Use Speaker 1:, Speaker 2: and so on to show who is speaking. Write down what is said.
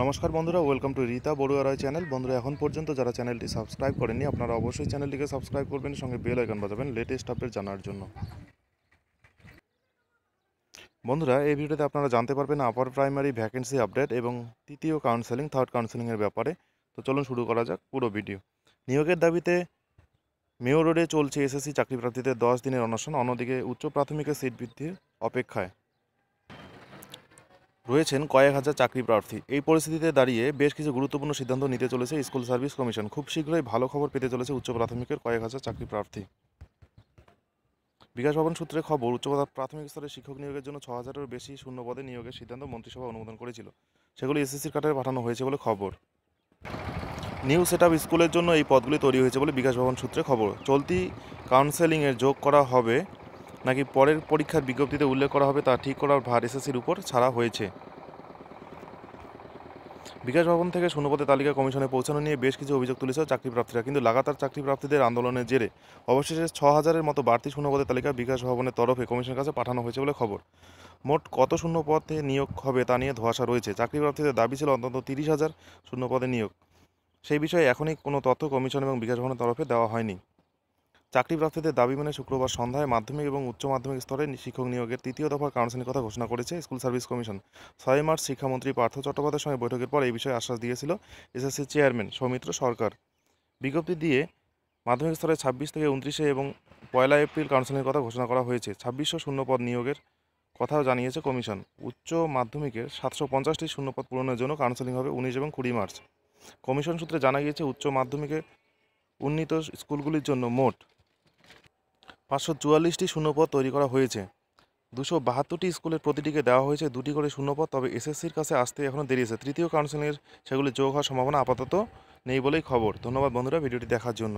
Speaker 1: নমস্কার বন্ধুরা, welcome to Rita Barua Roy channel. বন্ধুরা, এখন পর্যন্ত যারা চ্যানেলটি সাবস্ক্রাইব করেননি আপনারা অবশ্যই চ্যানেলটিকে সাবস্ক্রাইব করবেন, সঙ্গে বেল আইকন বাজাবেন লেটেস্ট আপডেট জানার জন্য। বন্ধুরা, এই ভিডিওতে আপনারা জানতে পারবেন আপার প্রাইমারি ভ্যাকেন্সি আপডেট এবং তৃতীয় কাউন্সেলিং থার্ড কাউন্সেলিংয়ের ব্যাপারে। তো চলুন শুরু করা যাক পুরো ভিডিও। নিয়োগের দাবিতে মেয়র রোডে চলছে এসএসসি চাকরি প্রার্থীদের 10 দিনের অনশন। অন্যদিকে উচ্চ প্রাথমিকের সিট বৃদ্ধির অপেক্ষায় রয়েছেন কয়েক হাজার চাকরি প্রার্থী। এই পরিস্থিতিতে দাঁড়িয়ে বেশ কিছু গুরুত্বপূর্ণ সিদ্ধান্ত নিতে চলেছে স্কুল সার্ভিস কমিশন। খুব শীঘ্রই ভালো খবর পেতে চলেছে উচ্চ প্রাথমিকের কয়েক হাজার চাকরি প্রার্থী। বিকাশ ভবন সূত্রে খবর, উচ্চ প্রাথমিক স্তরের শিক্ষক নিয়োগের জন্য 6,000-এরও বেশি শূন্যপদে নিয়োগের সিদ্ধান্ত মন্ত্রিসভা অনুমোদন করেছিল। সেগুলি এসএসসির কাটারে পাঠানো হয়েছে বলে খবর। নিউ সেট আপ স্কুলের জন্য এই পদগুলি তৈরি হয়েছে বলে বিকাশ ভবন সূত্রে খবর। চলতি কাউন্সেলিংয়ের যোগ করা হবে নাকি পরের পরীক্ষার বিজ্ঞপ্তিতে উল্লেখ করা হবে তা ঠিক করার ভার এসএসসির উপর ছাড়া হয়েছে। বিকাশ ভবন থেকে শূন্যপদের তালিকা কমিশনে পৌঁছানো নিয়ে বেশ কিছু অভিযোগ তুলেছে চাকরি প্রার্থীরা, কিন্তু লাগাতার চাকরি প্রার্থীদের আন্দোলনের জেরে অবশেষে 6,000-এর মতো বাড়তি শূন্যপদের তালিকা বিকাশ ভবনের তরফে কমিশনের কাছে পাঠানো হয়েছে বলে খবর। মোট কত শূন্যপদে নিয়োগ হবে তা নিয়ে ধোঁয়াশা রয়েছে। চাকরি প্রার্থীদের দাবি ছিল অন্তত 30,000 শূন্যপদে নিয়োগ। সেই বিষয়ে এখনই কোনো তথ্য কমিশন এবং বিকাশ ভবনের তরফে দেওয়া হয়নি। চাকরি প্রার্থীদের দাবি মেনে শুক্রবার সন্ধ্যায় মাধ্যমিক এবং উচ্চ মাধ্যমিক স্তরে শিক্ষক নিয়োগের তৃতীয় দফার কাউন্সেলিং কথা ঘোষণা করেছে স্কুল সার্ভিস কমিশন। 6 মার্চ শিক্ষামন্ত্রী পার্থ চট্টোপাধ্যায়ের সঙ্গে বৈঠকের পর এই বিষয়ে আশ্বাস দিয়েছিল এসএসসি চেয়ারম্যান সৌমিত্র সরকার। বিজ্ঞপ্তি দিয়ে মাধ্যমিক স্তরে 26 থেকে 29 এবং 1 এপ্রিল কাউন্সেলিংয়ের কথা ঘোষণা করা হয়েছে। 2600 শূন্যপদ নিয়োগের কথাও জানিয়েছে কমিশন। উচ্চ মাধ্যমিকের 750টি শূন্যপদ পূরণের জন্য কাউন্সেলিং হবে 19 এবং 20 মার্চ। কমিশন সূত্রে জানা গিয়েছে উচ্চ মাধ্যমিকে উন্নীত স্কুলগুলির জন্য মোট 544টি শূন্যপদ তৈরি করা হয়েছে। 272টি স্কুলের প্রতিটিকে দেওয়া হয়েছে 2টি করে শূন্যপদ। তবে এসএসসির কাছে আসতে এখনও দেরি আছে। তৃতীয় কাউন্সেলিংয়ের সেগুলি যোগ হওয়ার সম্ভাবনা আপাতত নেই বলেই খবর। ধন্যবাদ বন্ধুরা ভিডিওটি দেখার জন্য।